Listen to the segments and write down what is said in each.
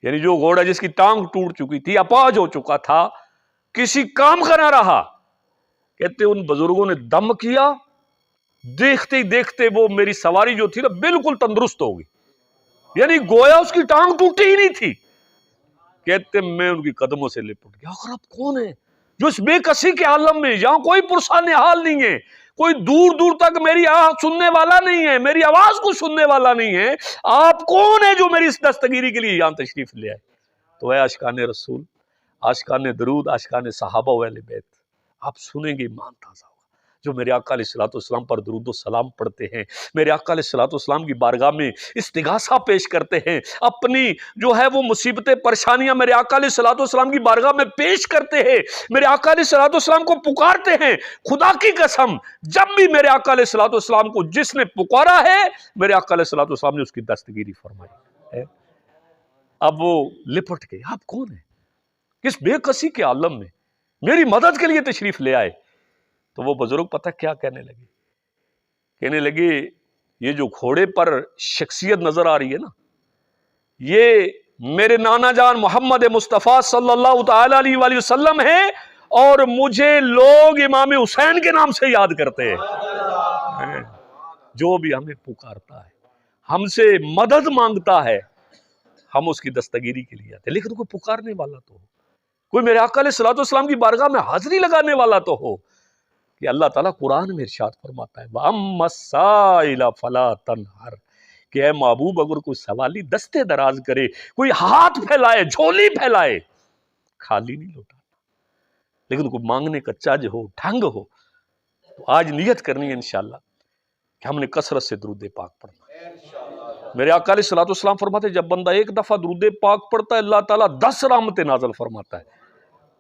یعنی جو گھوڑا جس کی ٹانگ ٹوٹ چکی تھی، اپاہج ہو چکا تھا، کسی کام کا نہ رہا، کہتے ان بزرگوں نے دم کیا، دیکھتے ہی دیکھتے وہ میری سواری جو تھی نا بالکل تندرست ہو گئی، یعنی گویا اس کی ٹانگ ٹوٹی ہی نہیں تھی۔ کہتے میں ان کی قدموں سے لپٹ گیا۔ آخر اب کون ہے جو اس بے کسی کے عالم میں، جہاں کوئی پرسان حال نہیں ہے، کوئی دور دور تک میری آہ سننے والا نہیں ہے، میری آواز کو سننے والا نہیں ہے، آپ کون ہے جو میری اس دستگیری کے لیے یہاں تشریف لے آئے؟ تو اے عاشقان رسول، عاشقان درود، عاشقان صحابہ و اہل بیت، آپ سنیں گے ایمان تازہ ہوگا۔ جو میرے آقا علیہ الصلوۃ والسلام پر درود و سلام پڑھتے ہیں، میرے آقا علیہ الصلوۃ والسلام کی بارگاہ میں استغاثہ پیش کرتے ہیں، اپنی جو ہے وہ مصیبتیں پریشانیاں میرے آقا علیہ الصلوۃ والسلام کی بارگاہ میں پیش کرتے ہیں، میرے آقا علیہ الصلوۃ والسلام کو پکارتے ہیں، خدا کی قسم جب بھی میرے آقا علیہ الصلوۃ والسلام کو جس نے پکارا ہے، میرے آقا علیہ الصلوۃ والسلام نے اس کی دستگیری فرمائی ہے۔ اب وہ لپٹ گئے، آپ کون ہیں؟ کس بے کسی کے عالم میں میری مدد کے لیے تشریف لے آئے؟ تو وہ بزرگ پتہ کیا کہنے لگے، یہ جو گھوڑے پر شخصیت نظر آ رہی ہے نا، یہ میرے نانا جان محمد مصطفیٰ صلی اللہ تعالی علیہ وآلہ وسلم ہے، اور مجھے لوگ امام حسین کے نام سے یاد کرتے ہیں۔ جو بھی ہمیں پکارتا ہے، ہم سے مدد مانگتا ہے، ہم اس کی دستگیری کے لیے آتے ہیں، لیکن کوئی پکارنے والا تو ہو، کوئی میرے آقا علیہ الصلوۃ والسلام کی بارگاہ میں حاضری لگانے والا تو ہو۔ کہ اللہ تعالیٰ قرآن میں ارشاد فرماتا ہے وَأَمَّا السَّائِلَ فَلَا تَنْهَرْ، کہ اے محبوب اگر کوئی سوالی دستے دراز کرے، کوئی ہاتھ پھیلائے، جھولی پھیلائے، خالی نہیں لوٹانا۔ لیکن کوئی مانگنے کا چج ہو، ڈھنگ ہو، تو آج نیت کرنی ہے انشاءاللہ کہ ہم نے کثرت سے درود پاک پڑھنا۔ میرے آقا علیہ الصلوۃ والسلام فرماتے ہیں جب بندہ ایک دفعہ درود پاک پڑھتا ہے اللہ تعالیٰ 10 رحمتیں نازل فرماتا ہے،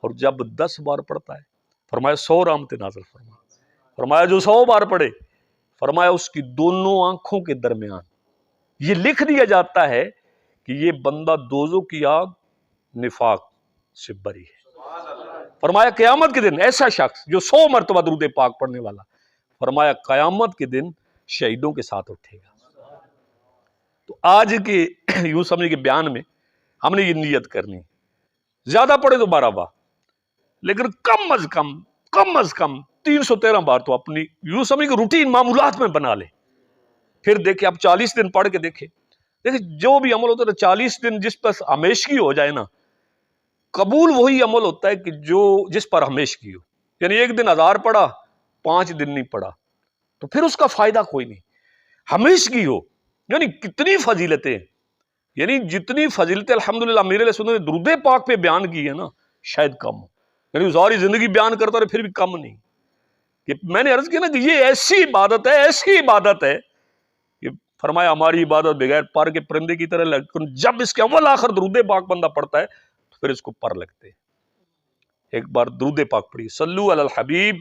اور جب 10 بار پڑھتا ہے فرمایا 100 رحمتیں نازل فرمایا جو 100 بار پڑھے فرمایا اس کی دونوں آنکھوں کے درمیان یہ لکھ دیا جاتا ہے کہ یہ بندہ دوزخ کی آگ نفاق سے بری ہے۔ فرمایا قیامت کے دن ایسا شخص جو 100 مرتبہ درود پاک پڑھنے والا، فرمایا قیامت کے دن شہیدوں کے ساتھ اٹھے گا۔ تو آج کے یوں سمجھے کہ بیان میں ہم نے یہ نیت کرنی، زیادہ پڑھے تو 12 بار، لیکن کم از کم 313 بار تو اپنی یوں سمجھے کہ روٹین معمولات میں بنا لے۔ پھر دیکھیں اب 40 دن پڑھ کے دیکھیں جو بھی عمل ہوتا ہے 40 دن جس پر ہمیشگی ہو جائے نا، قبول وہی عمل ہوتا ہے کہ جس پر ہمیشگی ہو۔ یعنی ایک دن 1000 پڑھا، 5 دن نہیں پڑھا، تو پھر اس کا فائدہ کوئی نہیں۔ ہمیشگی ہو، یعنی کتنی فضیلتیں، یعنی جتنی فضیلتیں الحمدللہ میرے علیہ سنت نے درود پاک پہ بیان کی ہے نا، شاید کم ہو۔ یعنی ساری زندگی بیان کرتا رہے پھر بھی کم نہیں۔ کہ میں نے عرض کیا نا کہ یہ ایسی عبادت ہے کہ فرمایا ہماری عبادت بغیر پر کے پرندے کی طرح، لیکن جب اس کے اول آخر درود پاک بندہ پڑھتا ہے تو پھر اس کو پر لگتے ہیں۔ ایک بار درود پاک پڑھیے، صلو علی الحبیب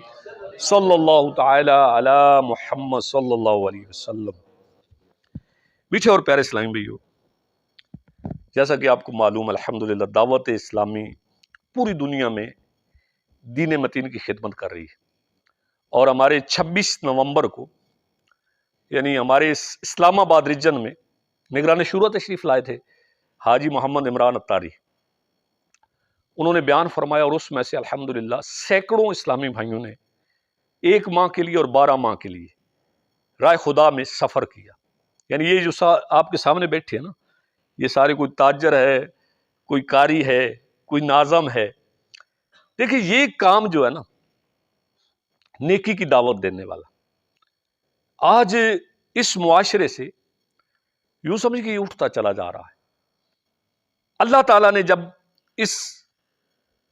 صلی اللہ تعالی علی محمد صلی اللہ علیہ وسلم۔ میٹھے اور پیارے اسلامی بھائیو، جیسا کہ آپ کو معلوم الحمدللہ دعوت اسلامی پوری دنیا میں دین متین کی خدمت کر رہی ہے، اور ہمارے 26 نومبر کو یعنی ہمارے اسلام آباد ریجن میں نگران شورا تشریف لائے تھے حاجی محمد عمران اتاری، انہوں نے بیان فرمایا، اور اس میں سے الحمدللہ سینکڑوں اسلامی بھائیوں نے 1 ماہ کے لیے اور 12 ماہ کے لیے راہ خدا میں سفر کیا۔ یعنی یہ جو آپ کے سامنے بیٹھے ہیں نا، یہ سارے کوئی تاجر ہے، کوئی قاری ہے، کوئی ناظم ہے۔ دیکھیں یہ کام جو ہے نا نیکی کی دعوت دینے والا، آج اس معاشرے سے یوں سمجھ کہ یہ اٹھتا چلا جا رہا ہے۔ اللہ تعالیٰ نے جب اس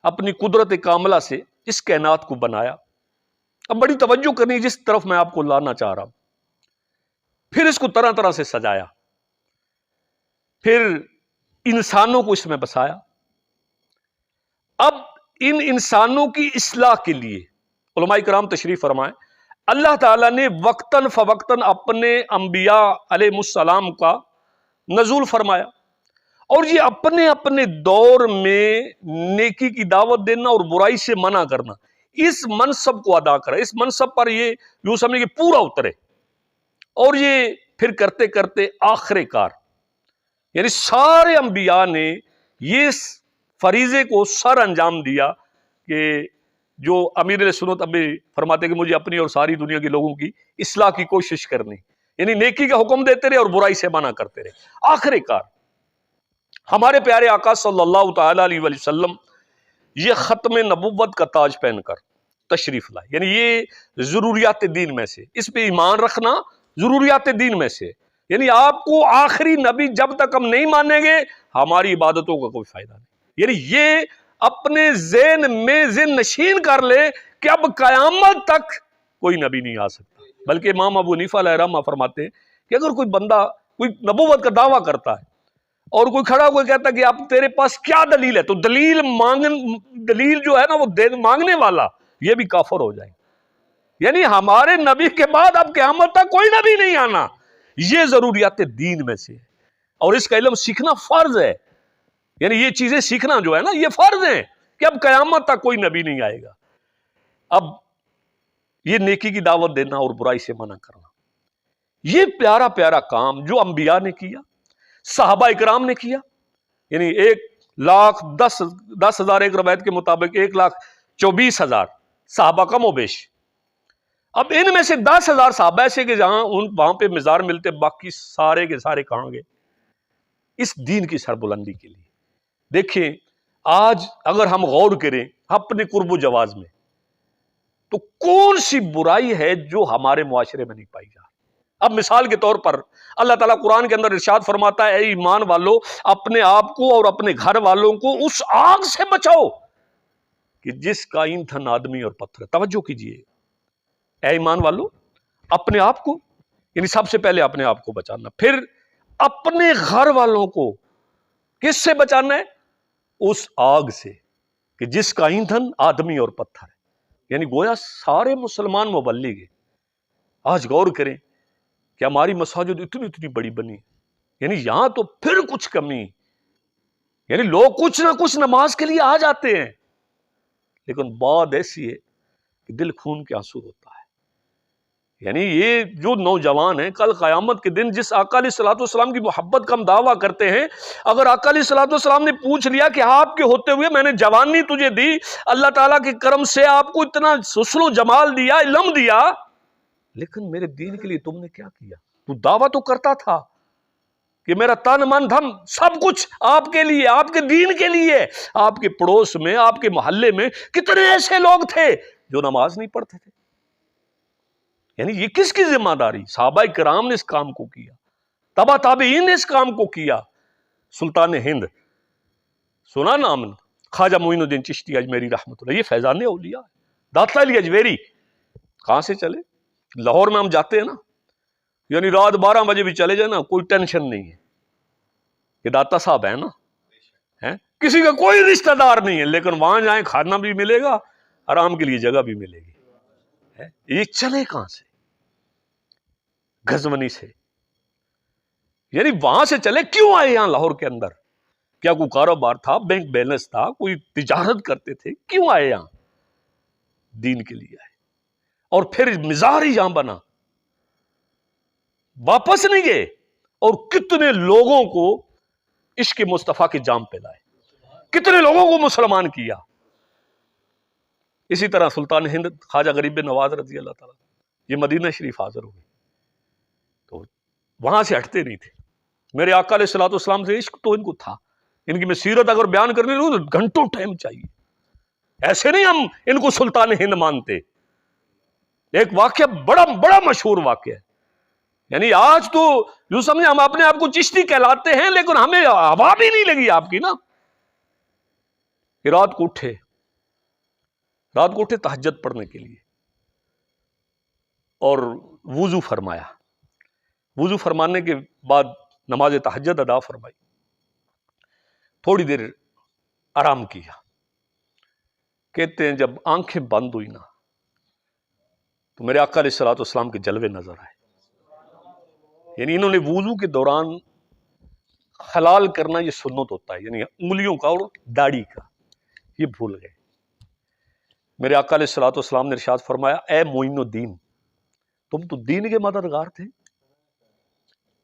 اپنی قدرت کاملہ سے اس کائنات کو بنایا، اب بڑی توجہ کرنی جس طرف میں آپ کو لانا چاہ رہا ہوں، پھر اس کو طرح طرح سے سجایا، پھر انسانوں کو اس میں بسایا۔ اب ان انسانوں کی اصلاح کے لیے علماء کرام تشریف فرمائیں، اللہ تعالیٰ نے وقتاً فوقتاً اپنے انبیاء علیہ السلام کا نزول فرمایا، اور یہ اپنے اپنے دور میں نیکی کی دعوت دینا اور برائی سے منع کرنا، اس منصب کو ادا کرا، اس منصب پر یہ یوں سمجھے کہ پورا اترے، اور یہ پھر کرتے کرتے آخر کار یعنی سارے انبیاء نے یہ فریضے کو سر انجام دیا کہ جو امیر علیہ سنت ابھی فرماتے کہ مجھے اپنی اور ساری دنیا کے لوگوں کی اصلاح کی کوشش کرنی، یعنی نیکی کا حکم دیتے رہے اور برائی سے منع کرتے رہے۔ آخر کار ہمارے پیارے آقا صلی اللہ تعالی علیہ وسلم یہ ختم نبوت کا تاج پہن کر تشریف لائے، یعنی یہ ضروریات دین میں سے، اس پہ ایمان رکھنا ضروریات دین میں سے، یعنی آپ کو آخری نبی جب تک ہم نہیں مانیں گے ہماری عبادتوں کا کوئی فائدہ نہیں۔ یعنی یہ اپنے ذہن میں ذہن نشین کر لے کہ اب قیامت تک کوئی نبی نہیں آ سکتا۔ بلکہ امام ابو حنیفہ علیہ رحمہ فرماتے ہیں کہ اگر کوئی بندہ کوئی نبوت کا دعویٰ کرتا ہے اور کوئی کھڑا کوئی کہتا ہے کہ اب تیرے پاس کیا دلیل ہے، تو دلیل جو ہے نا وہ مانگنے والا یہ بھی کافر ہو جائے، یعنی ہمارے نبی کے بعد اب قیامت تک کوئی نبی نہیں آنا، یہ ضروریات دین میں سے ہے، اور اس کا علم سیکھنا فرض ہے۔ یعنی یہ چیزیں سیکھنا جو ہے نا یہ فرض ہیں کہ اب قیامت تک کوئی نبی نہیں آئے گا۔ اب یہ نیکی کی دعوت دینا اور برائی سے منع کرنا، یہ پیارا پیارا کام جو انبیاء نے کیا، صحابہ اکرام نے کیا، یعنی 1,10,000 ایک روایت کے مطابق 1,24,000 صحابہ کم و بیش۔ اب ان میں سے 10,000 صحابہ ایسے کہ جہاں وہاں پہ مزار ملتے، باقی سارے کے سارے کہاں گئے؟ اس دین کی سربلندی کے لیے۔ دیکھیں آج اگر ہم غور کریں اپنے قرب و جواز میں تو کون سی برائی ہے جو ہمارے معاشرے میں نہیں پائی جا رہی؟ اب مثال کے طور پر اللہ تعالیٰ قرآن کے اندر ارشاد فرماتا ہے، اے ایمان والو اپنے آپ کو اور اپنے گھر والوں کو اس آگ سے بچاؤ کہ جس کا ایندھن آدمی اور پتھر۔ توجہ کیجئے، اے ایمان والو اپنے آپ کو، یعنی سب سے پہلے اپنے آپ کو بچانا، پھر اپنے گھر والوں کو کس سے بچانا ہے؟ اس آگ سے کہ جس کا ایندھن آدمی اور پتھر ہے۔ یعنی گویا سارے مسلمان مبلغ ہیں۔ آج غور کریں کہ ہماری مساجد اتنی بڑی بنی، یعنی یہاں تو پھر کچھ کمی، یعنی لوگ کچھ نہ کچھ نماز کے لیے آ جاتے ہیں، لیکن بات ایسی ہے کہ دل خون کے آنسو ہوتا ہے۔ یعنی یہ جو نوجوان ہیں کل قیامت کے دن جس آقا علیہ الصلوۃ والسلام کی محبت کا ہم دعویٰ کرتے ہیں، اگر آقا علیہ الصلوۃ والسلام نے پوچھ لیا کہ آپ کے ہوتے ہوئے میں نے جوانی تجھے دی، اللہ تعالیٰ کے کرم سے آپ کو اتنا حسن و جمال دیا، علم دیا، لیکن میرے دین کے لیے تم نے کیا کیا؟ تو دعویٰ تو کرتا تھا کہ میرا تن من دھن سب کچھ آپ کے لیے، آپ کے دین کے لیے۔ آپ کے پڑوس میں، آپ کے محلے میں کتنے ایسے لوگ تھے جو نماز نہیں پڑھتے تھے؟ یعنی یہ کس کی ذمہ داری؟ صحابہ کرام نے اس کام کو کیا، تبع تابعین نے اس کام کو کیا۔ سلطان ہند سنا نام؟ خواجہ معین الدین چشتی اجمیری رحمۃ اللہ، یہ فیضان اولیاء ہے، داتا علی اجمیری۔ کہاں سے چلے؟ لاہور میں ہم جاتے ہیں نا، یعنی رات 12 بجے بھی چلے جائیں نا کوئی ٹینشن نہیں ہے کہ داتا صاحب ہیں نا، کسی کا کوئی رشتہ دار نہیں ہے، لیکن وہاں جائیں کھانا بھی ملے گا، آرام کے لیے جگہ بھی ملے گی۔ یہ چلے کہاں سے؟ غزنوی سے، یعنی وہاں سے چلے کیوں آئے یہاں لاہور کے اندر؟ کیا کوئی کاروبار تھا، بینک بیلنس تھا، کوئی تجارت کرتے تھے؟ کیوں آئے یہاں؟ دین کے لیے آئے، اور پھر مزار ہی یہاں بنا، واپس نہیں گئے، اور کتنے لوگوں کو عشق مصطفیٰ کے جام پہ لائے، کتنے لوگوں کو مسلمان کیا۔ اسی طرح سلطان ہند خواجہ غریب نواز رضی اللہ تعالیٰ یہ مدینہ شریف حاضر ہوئے تو وہاں سے ہٹتے نہیں تھے۔ میرے آقا علیہ الصلوۃ والسلام سے عشق تو ان کو تھا، ان کی میں سیرت اگر بیان کرنے لوں تو گھنٹوں ٹائم چاہیے، ایسے نہیں ہم ان کو سلطان ہند مانتے۔ ایک واقعہ بڑا مشہور واقعہ ہے، یعنی آج تو یوں سمجھے ہم اپنے آپ کو چشتی کہلاتے ہیں، لیکن ہمیں ہوا بھی نہیں لگی آپ کی نا۔ رات کو اٹھے تہجد پڑھنے کے لیے، اور وضو فرمایا، وضو فرمانے کے بعد نماز تہجد ادا فرمائی، تھوڑی دیر آرام کیا۔ کہتے ہیں جب آنکھیں بند ہوئی نا تو میرے آقا علیہ الصلوۃ والسلام کے جلوے نظر آئے، یعنی انہوں نے وضو کے دوران حلال کرنا یہ سنت ہوتا ہے، یعنی انگلیوں کا اور داڑھی کا، یہ بھول گئے۔ میرے آقا علیہ الصلوۃ والسلام نے ارشاد فرمایا، اے معین الدین تم تو دین کے مددگار تھے،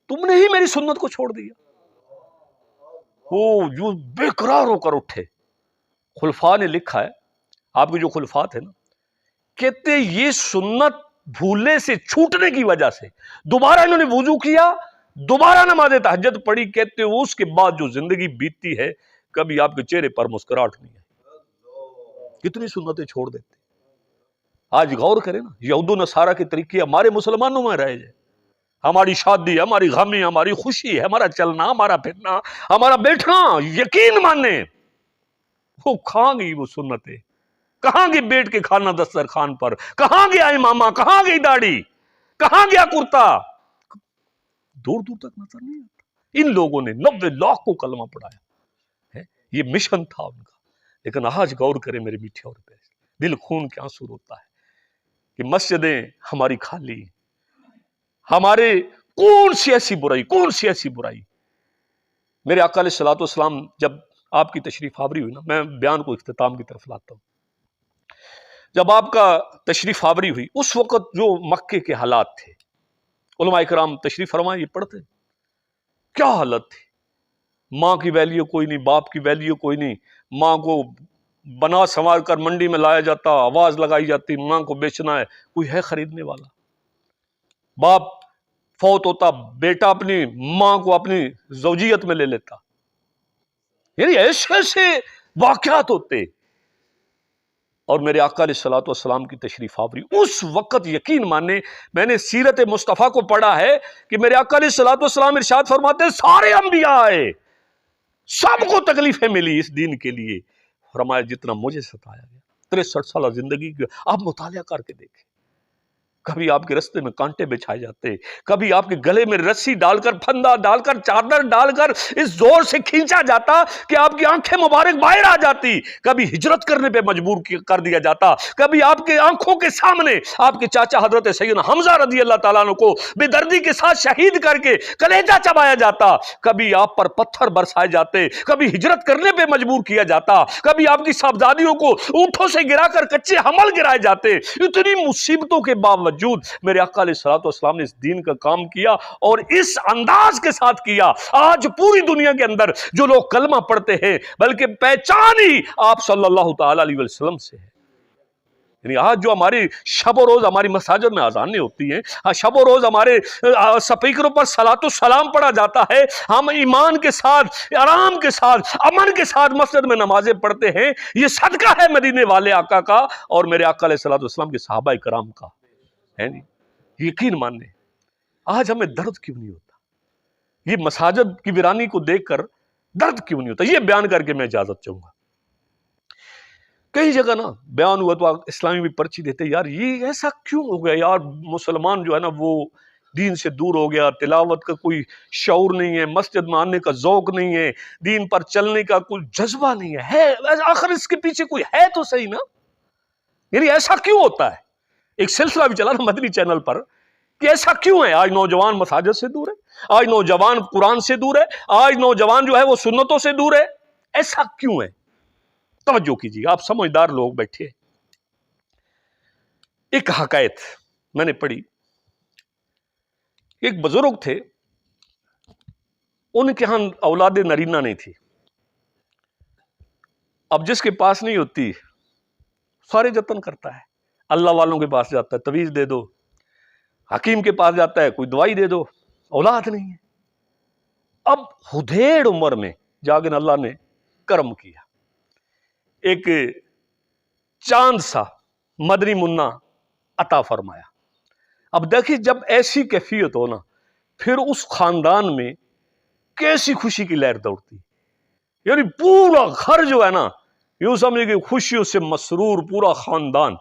تم نے ہی میری سنت کو چھوڑ دیا۔ وہ جو بے قرار ہو کر اٹھے. خلفاء نے لکھا ہے، آپ کے جو خلفات ہیں نا، کہتے یہ سنت بھولنے سے چھوٹنے کی وجہ سے دوبارہ انہوں نے وضو کیا، دوبارہ نماز تہجد پڑھی، کہتے اس کے بعد جو زندگی بیتتی ہے کبھی آپ کے چہرے پر مسکراہٹ نہیں ہے. کتنی سنتیں چھوڑ دیتے. آج غور کریں نا، یہود و نصارہ کے طریقے ہمارے مسلمانوں میں رہے جائے. ہماری شادی، ہماری غمی، ہماری خوشی ہے، ہمارا چلنا، ہمارا پھرنا، ہمارا بیٹھنا، یقین مانے وہ کہاں گئی وہ سنتیں؟ کہاں گئی بیٹھ کے کھانا دسترخوان پر؟ کہاں گیا امامہ؟ کہاں گئی داڑھی؟ کہاں گیا کرتا؟ دور دور تک نظر نہیں آتا. ان لوگوں نے 90 لاکھ کو کلمہ پڑھایا ہے، یہ مشن تھا ان کا. لیکن آج غور کریں میرے میٹھے اور پیارے، دل خون کے آنسو روتا ہے کہ مسجدیں ہماری خالی، ہمارے کون سی ایسی برائی، کون سی ایسی برائی. میرے آقا علیہ الصلوۃ والسلام جب آپ کی تشریف آوری ہوئی نا، میں بیان کو اختتام کی طرف لاتا ہوں. جب آپ کا تشریف آوری ہوئی اس وقت جو مکے کے حالات تھے، علماء کرام تشریف فرمائے، یہ پڑھتے کیا حالت تھی. ماں کی ویلیو کوئی نہیں، باپ کی ویلیو کوئی نہیں. ماں کو بنا سنوار کر منڈی میں لایا جاتا، آواز لگائی جاتی، ماں کو بیچنا ہے، کوئی ہے خریدنے والا. باپ فوت ہوتا، بیٹا اپنی ماں کو اپنی زوجیت میں لے لیتا. یعنی ایسے ایسے واقعات ہوتے. اور میرے آقا علیہ الصلوۃ والسلام کی تشریف آوری اس وقت، یقین مانے میں نے سیرت مصطفیٰ کو پڑھا ہے کہ میرے آقا علیہ الصلوۃ والسلام ارشاد فرماتے ہیں سارے انبیاء آئے، سب کو تکلیفیں ملی اس دین کے لیے. فرمایا جتنا مجھے ستایا گیا 63 سالہ زندگی کی آپ مطالعہ کر کے دیکھیں. کبھی آپ کے رستے میں کانٹے بچھائے جاتے، کبھی آپ کے گلے میں رسی ڈال کر، پھندا ڈال کر، چادر ڈال کر اس زور سے کھینچا جاتا کہ آپ کی آنکھیں مبارک باہر آ جاتی، کبھی ہجرت کرنے پہ مجبور کر دیا جاتا، کبھی آپ کے آنکھوں کے سامنے آپ کے چاچا حضرت سیدنا حمزہ رضی اللہ تعالیٰ عنہ کو بے دردی کے ساتھ شہید کر کے کلیجہ چبایا جاتا، کبھی آپ پر پتھر برسائے جاتے، کبھی ہجرت کرنے پہ مجبور کیا جاتا، کبھی آپ کی صاحبزادیوں کو اونٹوں سے گرا کر کچے حمل گرائے جاتے. اتنی مصیبتوں کے باوجود میرے آقا علیہ الصلوۃ والسلام نے اس دین کا کام کیا اور اس انداز کے ساتھ کیا. آج پوری دنیا کے اندر جو لوگ کلمہ پڑھتے ہیں بلکہ پہچان ہی آپ صلی اللہ تعالی علیہ وسلم سے ہے. یعنی آج جو ہماری شب و روز ہماری مساجد میں اذانیں ہوتی ہیں، شب و روز ہمارے سپیکروں پر صلاۃ و سلام پڑھا جاتا ہے، ہم ایمان کے ساتھ، آرام کے ساتھ، امن کے ساتھ مسجد میں نمازیں پڑھتے ہیں، یہ صدقہ ہے مدینے والے آقا کا اور میرے آقا علیہ الصلوۃ والسلام کے صحابہ کرام کا ہے. یقین ماننے آج ہمیں درد کیوں نہیں ہوتا؟ یہ مساجد کی ویرانی کو دیکھ کر درد کیوں نہیں ہوتا؟ یہ بیان کر کے میں اجازت چاہوں گا. کئی جگہ نا بیان ہوا تو اسلامی بھی پرچی دیتے، یار یہ ایسا کیوں ہو گیا یار، مسلمان جو ہے نا وہ دین سے دور ہو گیا، تلاوت کا کوئی شعور نہیں ہے، مسجد میں آنے کا ذوق نہیں ہے، دین پر چلنے کا کوئی جذبہ نہیں ہے. آخر اس کے پیچھے کوئی ہے تو صحیح نا. یعنی ایسا کیوں ہوتا ہے؟ ایک سلسلہ بھی چلا نا مدنی چینل پر کہ ایسا کیوں ہے؟ آج نوجوان مساجد سے دور ہے، آج نوجوان قرآن سے دور ہے، آج نوجوان جو ہے وہ سنتوں سے دور ہے. ایسا کیوں ہے؟ توجہ کیجیے، آپ سمجھدار لوگ بیٹھے. ایک حکایت میں نے پڑھی، ایک بزرگ تھے، ان کے ہاں اولاد نرینہ نہیں تھی. اب جس کے پاس نہیں ہوتی سارے جتن کرتا ہے، اللہ والوں کے پاس جاتا ہے تویز دے دو، حکیم کے پاس جاتا ہے کوئی دوائی دے دو، اولاد نہیں ہے. اب ہدھیڑ عمر میں جاگن اللہ نے کرم کیا، ایک چاند سا مدنی منا عطا فرمایا. اب دیکھیں جب ایسی کیفیت ہو نا، پھر اس خاندان میں کیسی خوشی کی لہر دوڑتی. یعنی پورا گھر جو ہے نا، یوں سمجھے کہ خوشیوں سے مسرور پورا خاندان.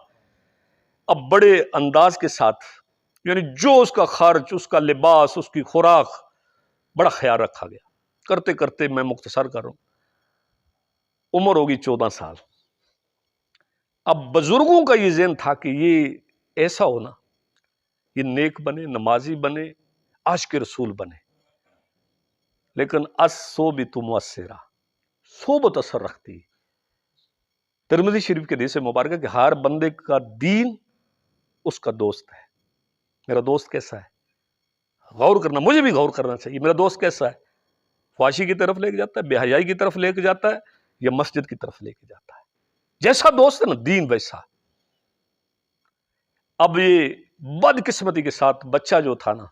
اب بڑے انداز کے ساتھ، یعنی جو اس کا خرچ، اس کا لباس، اس کی خوراک، بڑا خیال رکھا گیا. کرتے کرتے میں مختصر کر رہا ہوں، عمر ہوگی 14 سال. اب بزرگوں کا یہ ذہن تھا کہ یہ ایسا ہونا، یہ نیک بنے، نمازی بنے، عاشق رسول بنے. لیکن الصحبۃ مؤثرہ، صحبت اثر رکھتی. ترمذی شریف کے حدیث مبارکہ کہ ہر بندے کا دین اس کا دوست ہے. میرا دوست کیسا ہے؟ غور کرنا، مجھے بھی غور کرنا چاہیے. میرا دوست کیسا ہے؟ فحاشی کی طرف لے کے جاتا ہے، بے حیائی کی طرف لے کے جاتا ہے، یا مسجد کی طرف لے کے جاتا ہے. جیسا دوست ہے نا دین ویسا. اب یہ بدقسمتی کے ساتھ بچہ جو تھا نا،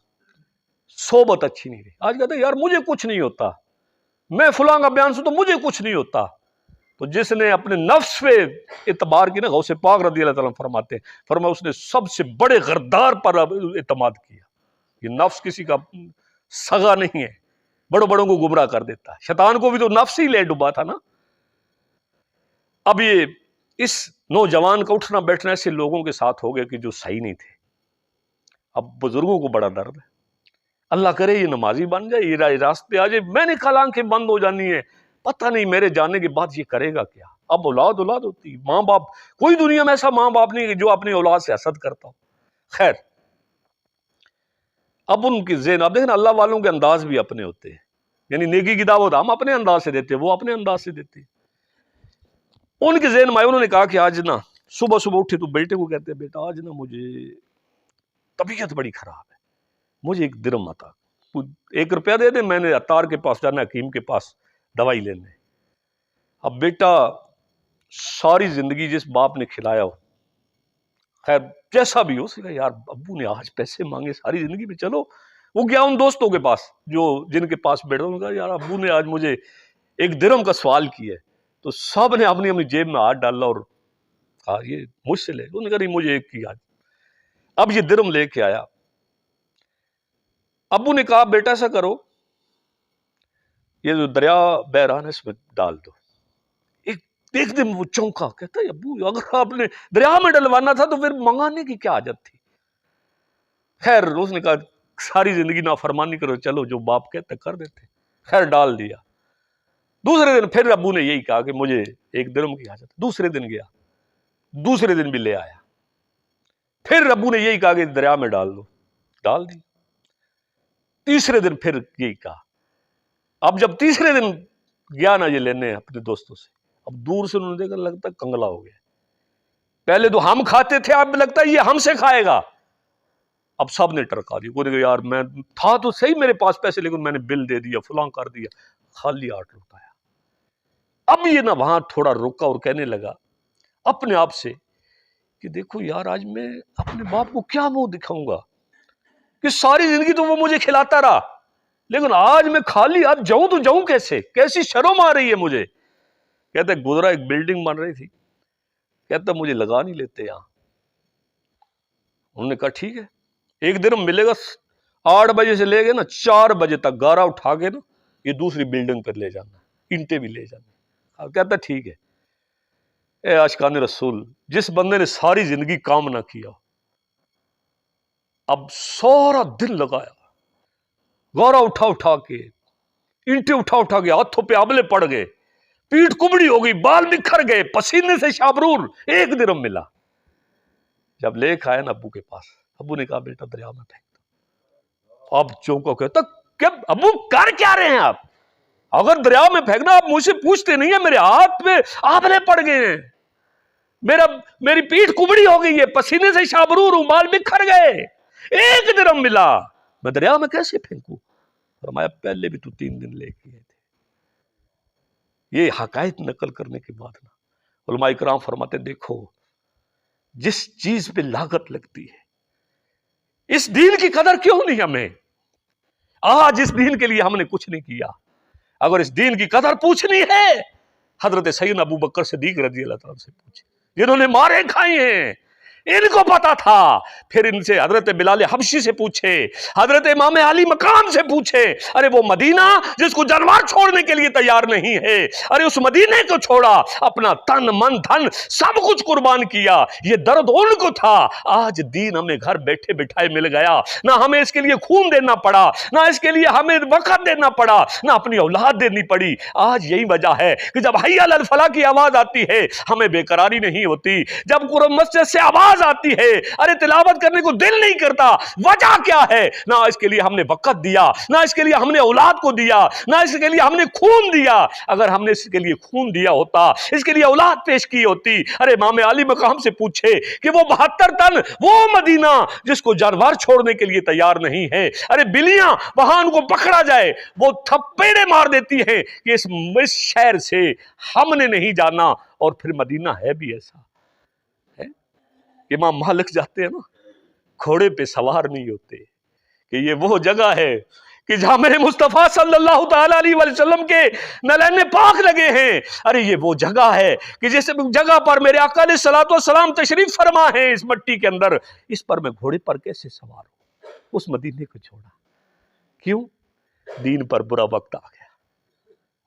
صحبت اچھی نہیں رہی. آج کہتا ہے یار مجھے کچھ نہیں ہوتا، میں فلاں کا بیان سنتا تو مجھے کچھ نہیں ہوتا. تو جس نے اپنے نفس پہ اعتبار کی نا، غوث پاک رضی اللہ تعالیٰ فرماتے ہیں، فرمایا اس نے سب سے بڑے غردار پر اعتماد کیا. یہ نفس کسی کا سگا نہیں ہے، بڑوں بڑوں کو گمراہ کر دیتا ہے. شیطان کو بھی تو نفس ہی لے ڈوبا تھا نا. اب یہ اس نوجوان کا اٹھنا بیٹھنا ایسے لوگوں کے ساتھ ہو گیا کہ جو صحیح نہیں تھے. اب بزرگوں کو بڑا درد ہے. اللہ کرے یہ نمازی بن جائے، یہ راستے آ جائے. میں نے کل آنکھیں بند ہو جانی ہے، پتہ نہیں میرے جانے کے بعد یہ کرے گا کیا. اب اولاد ہوتی، ماں باپ، کوئی دنیا میں ایسا ماں باپ نہیں کہ جو اپنی اولاد سے حسد کرتا ہو. خیر، اب ان کی ذہن، اب دیکھیں اللہ والوں کے انداز بھی اپنے ہوتے ہیں. یعنی نیکی کی دعوت ہم اپنے انداز سے دیتے، وہ اپنے انداز سے دیتے. ان کے ذہن میں انہوں نے کہا کہ آج نا صبح صبح اٹھے تو بیٹے کو کہتے ہیں بیٹا آج نا مجھے طبیعت بڑی خراب ہے، مجھے 1 درہم عطا، 1 روپیہ دے دے، میں نے عطار کے پاس جانا، حکیم کے پاس دوائی لینے. اب بیٹا ساری زندگی جس باپ نے کھلایا ہو، خیر جیسا بھی ہو، اس نے کہا یار ابو نے آج پیسے مانگے ساری زندگی میں. چلو وہ گیا ان دوستوں کے پاس جو جن کے پاس بیٹھا. انہوں نے کہا یار ابو نے آج مجھے 1 درہم کا سوال کیا ہے. تو سب نے اپنی اپنی جیب میں ہاتھ ڈالا اور کہا یہ مجھ سے لے. انہوں نے کہا نہیں مجھے 1 کی آج. اب یہ درہم لے کے آیا. ابو نے کہا بیٹا ایسا کرو، یہ جو دریا بہ رہا ہے اس میں ڈال دو. ایک دن وہ چونکا، کہتا ہے ابو اگر آپ نے دریا میں ڈلوانا تھا تو پھر منگانے کی کیا حاجت تھی. خیر اس نے کہا ساری زندگی نافرمانی کرو، چلو جو باپ کہتے کر دیتے. خیر ڈال دیا. دوسرے دن پھر ابو نے یہی کہا کہ مجھے 1 درہم کی حاجت. دوسرے دن گیا، دوسرے دن بھی لے آیا. پھر ابو نے یہی کہا کہ دریا میں ڈال دو، ڈال دی. تیسرے دن پھر یہی کہا. اب جب تیسرے دن گیا نا یہ لینے اپنے دوستوں سے، اب دور سے انہوں نے دیکھا لگتا ہے کنگلا ہو گیا. پہلے تو ہم کھاتے تھے، اب لگتا ہے یہ ہم سے کھائے گا. اب سب نے ٹرکا دی. کوئی نے کہا یار میں تھا تو صحیح میرے پاس پیسے، لیکن میں نے بل دے دیا، فلاں کر دیا. خالی ہاتھ لوٹایا. اب یہ نا وہاں تھوڑا رکا اور کہنے لگا اپنے آپ سے کہ دیکھو یار آج میں اپنے باپ کو کیا منہ دکھاؤں گا کہ ساری زندگی تو وہ مجھے کھلاتا رہا، لیکن آج میں خالی ہاتھ جاؤں تو جاؤں کیسے؟ کیسی شرم آ رہی ہے مجھے. کہتے گزرا ایک بلڈنگ بن رہی تھی، کہتا مجھے لگا نہیں لیتے یہاں. انہوں نے کہا ٹھیک ہے 1 درہم ملے گا. 8 بجے سے لے گئے نا 4 بجے تک گارا اٹھا کے نا یہ دوسری بلڈنگ پر لے جانا، اینٹیں بھی لے جانا. کہتا ٹھیک ہے. اے عاشقان رسول، جس بندے نے ساری زندگی کام نہ کیا، اب سارا دن لگایا، گارا اٹھا کے، اینٹیں اٹھا کے، ہاتھوں پہ آبلے پڑ گئے، پیٹ کبڑی ہو گئی، بال بکھر گئے، پسینے سے شابرور، 1 درہم ملا. جب لے کے آیا نا ابو کے پاس، ابو نے کہا بیٹا دریا میں پھینک دو. اب چونکا کہتا کہ ابو کر کیا رہے ہیں آپ؟ اگر دریا میں پھینکنا آپ مجھ سے پوچھتے نہیں ہیں، میرے ہاتھ پہ آبلے پڑ گئے ہیں، میری پیٹ کبڑی ہو گئی ہے، پسینے سے شابرور ہوں، بال بکھر گئے، 1 درہم ملا، میں دریا میں کیسے پھینکوں؟ فرمایا پہلے بھی تو 3 دن لے کے گئے تھے. یہ حقائق نقل کرنے کے بعد نا علماء کرام فرماتے دیکھو جس چیز پہ لاگت لگتی ہے، اس دین کی قدر کیوں نہیں ہمیں؟ آج اس دین کے لیے ہم نے کچھ نہیں کیا. اگر اس دین کی قدر پوچھنی ہے، حضرت سیدنا ابو بکر صدیق رضی اللہ تعالیٰ سے پوچھے، جنہوں نے مارے کھائے ہیں، ان کو پتا تھا. پھر ان سے حضرت بلال حبشی سے پوچھے، حضرت امام علی مقام سے پوچھے. ارے وہ مدینہ جس کو جانور چھوڑنے کے لیے تیار نہیں ہے، ارے اس مدینے کو چھوڑا، اپنا تن من دھن سب کچھ قربان کیا. یہ درد ان کو تھا. آج دین ہمیں گھر بیٹھے بٹھائے مل گیا، نہ ہمیں اس کے لیے خون دینا پڑا، نہ اس کے لیے ہمیں وقت دینا پڑا، نہ اپنی اولاد دینی پڑی. آج یہی وجہ ہے کہ جب حی علی الفلاح کی آواز آتی ہے ہمیں بے قراری نہیں ہوتی، جب قرآن مسجد سے آواز آواز آتی ہے، ارے تلاوت کرنے کو دل نہیں کرتا، وجہ کیا ہے؟ نہ اس کے لیے ہم نے وقت دیا، نہ اس کے لیے ہم نے اولاد کو دیا، نہ اس کے لیے ہم نے خون دیا۔ اگر ہم نے اس کے لیے خون دیا ہوتا، اس کے لیے اولاد پیش کی ہوتی، ارے امام علی مقام سے پوچھے کہ وہ 72 ٹن وہ مدینہ جس کو جانور چھوڑنے کے لیے تیار نہیں ہے، ارے بلیاں وہاں ان کو پکڑا جائے وہ تھپیڑے مار دیتی ہیں کہ اس شہر سے ہم نے نہیں جانا، اور پھر مدینہ ہے بھی ایسا ہے۔ امام مالک جاتے ہیں نا، گھوڑے پہ سوار نہیں ہوتے، کہ یہ وہ جگہ ہے کہ جہاں میرے مصطفیٰ صلی اللہ تعالیٰ علیہ وسلم کے نلین پاک لگے ہیں، ارے یہ وہ جگہ ہے کہ جس جگہ پر میرے آقا علیہ الصلوۃ والسلام تشریف فرما ہے اس مٹی کے اندر، اس پر میں گھوڑے پر کیسے سوار ہوں؟ اس مدینے کو چھوڑا کیوں؟ دین پر برا وقت آ گیا۔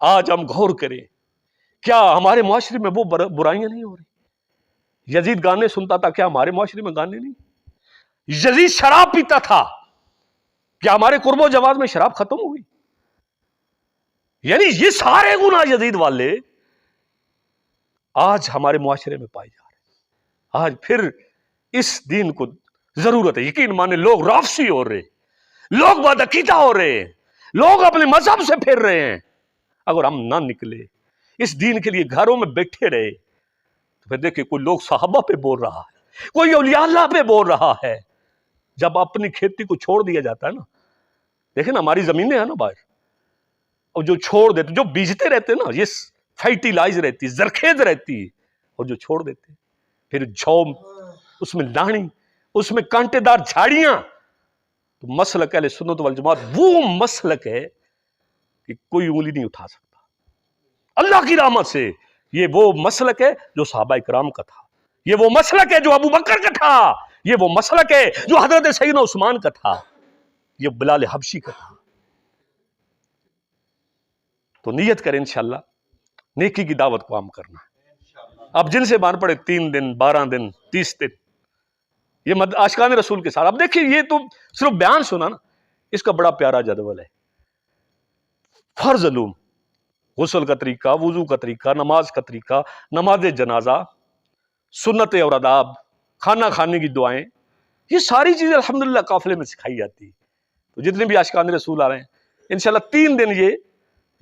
آج ہم غور کریں، کیا ہمارے معاشرے میں وہ برائیاں نہیں ہو رہی؟ یزید گانے سنتا تھا، کیا ہمارے معاشرے میں گانے نہیں؟ یزید شراب پیتا تھا، کیا ہمارے قرب و جواز میں شراب ختم ہو گئی؟ یعنی یہ سارے گناہ یزید والے آج ہمارے معاشرے میں پائے جا رہے ہیں۔ آج پھر اس دین کو ضرورت ہے، یقین مانے لوگ رافضی ہو رہے، لوگ بدعقیدہ ہو رہے ہیں، لوگ اپنے مذہب سے پھر رہے ہیں۔ اگر ہم نہ نکلے، اس دین کے لیے گھروں میں بیٹھے رہے، تو پھر دیکھیں کوئی لوگ صحابہ پہ بول رہا ہے، کوئی اولیاء اللہ پہ بول رہا ہے۔ جب اپنی کھیتی کو چھوڑ دیا جاتا ہے نا، دیکھیں نا ہماری زمینیں ہیں نا باہر، اور جو چھوڑ دیتے، جو بیجتے رہتے نا، یہ فرٹیلائز رہتی، زرخیز رہتی، اور جو چھوڑ دیتے پھر جھوم، اس میں لاڑی، اس میں کانٹے دار جھاڑیاں۔ تو مسلک اہل سنت والجماعت وہ مسلک ہے کہ کوئی انگلی نہیں اٹھا سکتا اللہ کی رحمت سے۔ یہ وہ مسلک ہے جو صحابہ کرام کا تھا، یہ وہ مسلک ہے جو ابو بکر کا تھا، یہ وہ مسلک ہے جو حضرت سیدنا عثمان کا تھا، یہ بلال حبشی کا تھا۔ تو نیت کریں انشاءاللہ نیکی کی دعوت کو عام کرنا ہے۔ اب جن سے بان پڑے 3 دن 12 دن 30 دن یہ عاشقان رسول کے ساتھ، اب دیکھیں یہ تو صرف بیان سنا نا، اس کا بڑا پیارا جدول ہے۔ فرض علوم، غسل کا طریقہ، وضو کا طریقہ، نماز کا طریقہ، نماز جنازہ، سنت اور آداب، کھانا کھانے کی دعائیں، یہ ساری چیزیں الحمدللہ قافلے میں سکھائی جاتی ہے۔ تو جتنے بھی عاشقان رسول آ رہے ہیں انشاءاللہ 3 دن یہ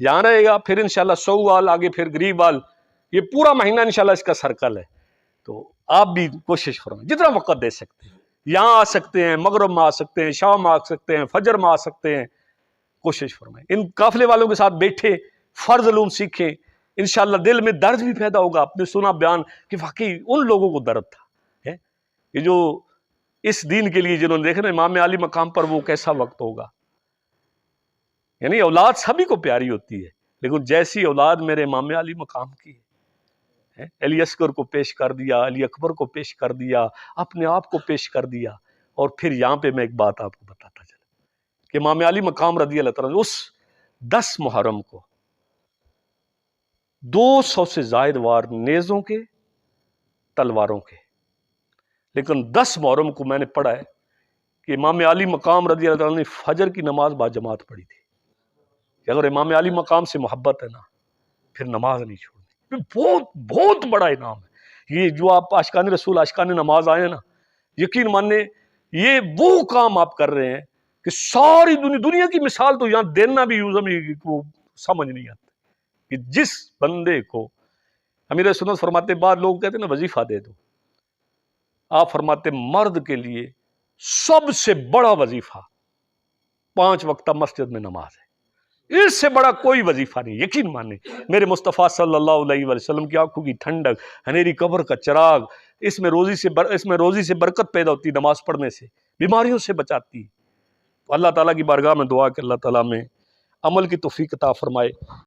یہاں رہے گا، پھر انشاءاللہ سوال آگے، پھر غریب وال، یہ پورا مہینہ انشاءاللہ اس کا سرکل ہے۔ تو آپ بھی کوشش فرمائیں جتنا وقت دے سکتے ہیں، یہاں آ سکتے ہیں، مغرب میں آ سکتے ہیں، شام میں آ سکتے ہیں، فجر میں آ سکتے ہیں، کوشش فرمائیں ان قافلے والوں کے ساتھ بیٹھے، فرض علوم سیکھیں، انشاءاللہ دل میں درد بھی پیدا ہوگا۔ آپ نے سنا بیان کہ واقعی ان لوگوں کو درد تھا کہ جو اس دین کے لیے جنہوں نے دیکھا نا امام علی مقام پر وہ کیسا وقت ہوگا۔ یعنی اولاد سبھی کو پیاری ہوتی ہے، لیکن جیسی اولاد میرے امام علی مقام کی ہے، علی اصغر کو پیش کر دیا، علی اکبر کو پیش کر دیا، اپنے آپ کو پیش کر دیا۔ اور پھر یہاں پہ میں ایک بات آپ کو بتاتا چلا کہ امام علی مقام رضی اللہ تعالیٰ اس 10 محرم کو 200 سے زائد وار نیزوں کے، تلواروں کے، لیکن 10 محرم کو میں نے پڑھا ہے کہ امام علی مقام رضی اللہ عنہ نے فجر کی نماز با جماعت پڑھی تھی۔ کہ اگر امام علی مقام سے محبت ہے نا، پھر نماز نہیں چھوڑنی۔ بہت بہت بڑا انعام ہے یہ جو آپ عاشقان رسول، عاشقان نماز آئے ہیں نا، یقین ماننے یہ وہ کام آپ کر رہے ہیں کہ ساری دنیا کی مثال تو یہاں دینا بھی کو سمجھ نہیں آتا کہ جس بندے کو امیر سنت فرماتے، بعد لوگ کہتے ہیں نا وظیفہ دے دو، آپ فرماتے مرد کے لیے سب سے بڑا وظیفہ 5 وقتہ مسجد میں نماز ہے، اس سے بڑا کوئی وظیفہ نہیں۔ یقین مانے میرے مصطفیٰ صلی اللہ علیہ وسلم کی آنکھوں کی ٹھنڈک، ہنیری قبر کا چراغ، اس میں روزی سے برکت پیدا ہوتی، نماز پڑھنے سے بیماریوں سے بچاتی۔ اللہ تعالیٰ کی بارگاہ میں دعا کہ اللہ تعالیٰ میں عمل کی توفیق عطا فرمائے۔